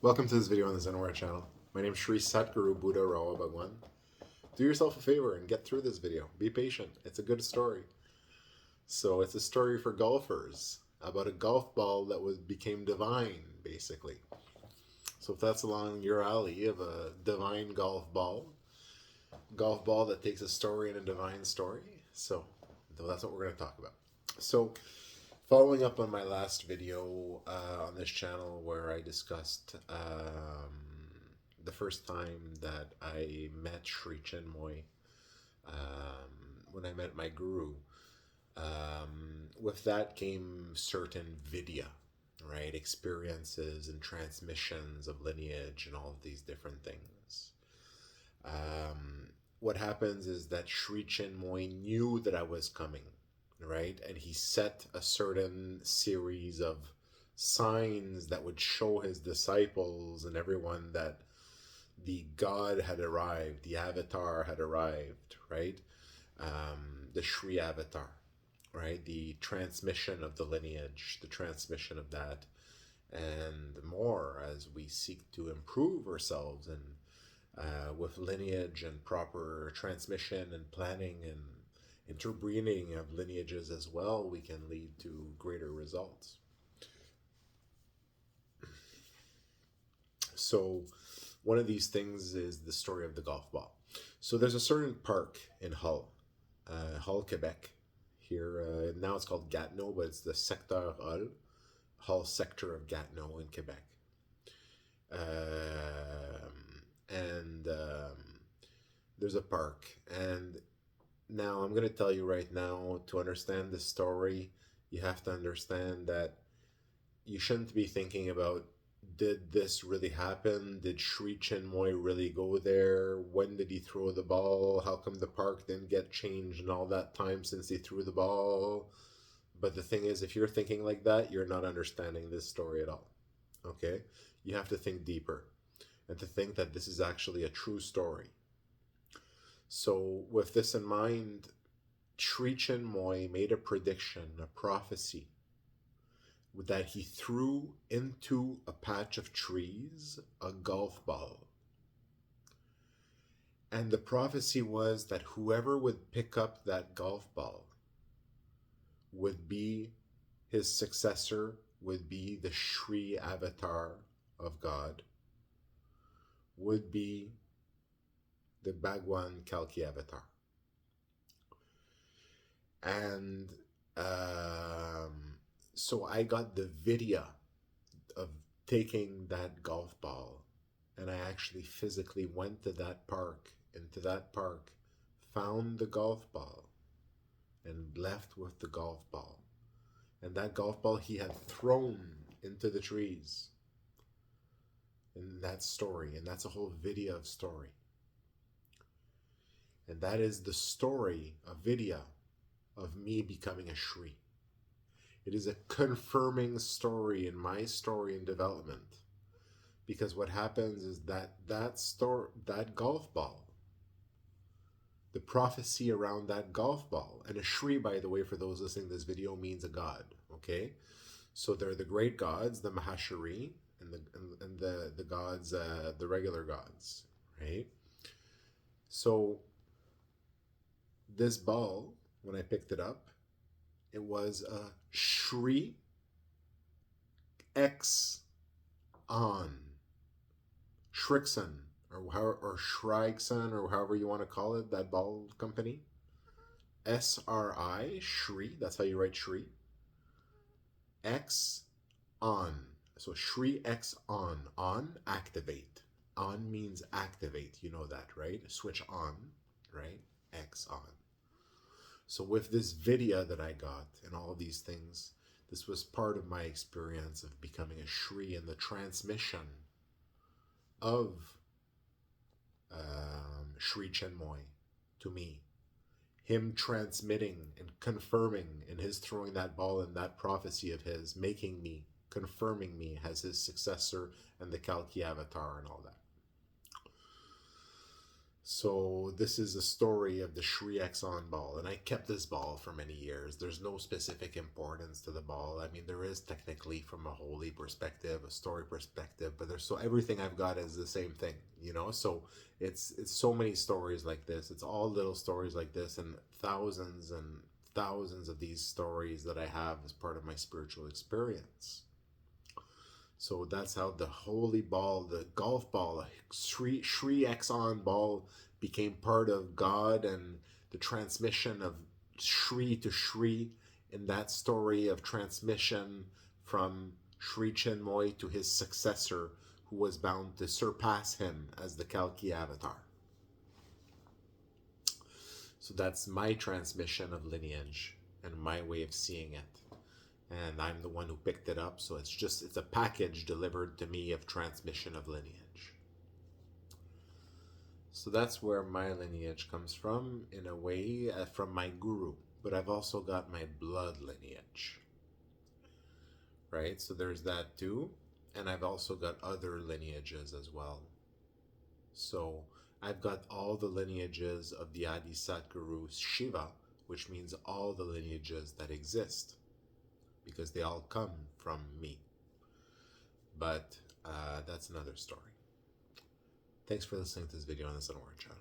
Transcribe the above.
Welcome to this video on the Zenware channel. My name is Sri Satguru Buddha Rawa Bhagwan. Do yourself a favor and get through this video. Be patient. It's a good story. So it's a story for golfers about a golf ball that became divine, basically. So if that's along your alley of a divine golf ball that takes a story and a divine story, so that's what we're going to talk about. So following up on my last video on this channel where I discussed the first time that I met Sri Chinmoy, when I met my guru, with that came certain vidya, right? Experiences and transmissions of lineage and all of these different things. What happens is that Sri Chinmoy knew that I was coming, right? And he set a certain series of signs that would show his disciples and everyone that the God had arrived, the avatar had arrived, right? The Sri avatar, right? The transmission of the lineage, the transmission of that, and more as we seek to improve ourselves and with lineage and proper transmission and planning and interbreeding of lineages as well, we can lead to greater results. So one of these things is the story of the golf ball. So there's a certain park in Hull, Quebec. Here, now it's called Gatineau, but it's the Secteur Hull sector of Gatineau in Quebec. There's a park, and now I'm going to tell you right now, to understand this story, you have to understand that you shouldn't be thinking about, did this really happen? Did Sri Chinmoy really go there? When did he throw the ball? How come the park didn't get changed in all that time since he threw the ball? But the thing is, if you're thinking like that, you're not understanding this story at all. Okay? You have to think deeper and to think that this is actually a true story. So with this in mind, Sri Chinmoy made a prediction, a prophecy, that he threw into a patch of trees a golf ball. And the prophecy was that whoever would pick up that golf ball would be his successor, would be the Sri avatar of God, would be the Bhagwan Kalki avatar. And so I got the vidya of taking that golf ball, and I actually physically went to that park, found the golf ball, and left with the golf ball. And that golf ball he had thrown into the trees. In that story, and that's a whole vidya of story. And that is the story, a vidya, of me becoming a Shri. It is a confirming story in my story and development. Because what happens is that golf ball, the prophecy around that golf ball, and a Shri, by the way, for those listening to this video, means a god, okay? So they're the great gods, the Mahashari, and the gods, the regular gods, right? So this ball, when I picked it up, it was a Shri X on Srixon, or Srixon, or however you want to call it, that ball company. SRI, Shri, that's how you write Shri. X on. So Shri X on, activate. On means activate, you know that, right? Switch on, right? X on. So with this vidya that I got and all of these things, this was part of my experience of becoming a Shri and the transmission of Sri Chinmoy to me. Him transmitting and confirming in his throwing that ball and that prophecy of his, making me, confirming me as his successor and the Kalki avatar and all that. So this is the story of the Srixon ball, and I kept this ball for many years. There's no specific importance to the ball. I mean, there is technically from a holy perspective, a story perspective, but there's so everything I've got is the same thing, you know. So it's so many stories like this. It's all little stories like this, and thousands of these stories that I have as part of my spiritual experience. So that's how the holy ball, the golf ball, Sri Exxon ball became part of God and the transmission of Sri to Sri in that story of transmission from Sri Chinmoy to his successor who was bound to surpass him as the Kalki avatar. So that's my transmission of lineage and my way of seeing it. And I'm the one who picked it up, so it's a package delivered to me of transmission of lineage. So that's where my lineage comes from, in a way, from my guru. But I've also got my blood lineage, right? So there's that too. And I've also got other lineages as well. So I've got all the lineages of the Adi Satguru Shiva, which means all the lineages that exist, because they all come from me. But that's another story. Thanks for listening to this video on the Sunward channel.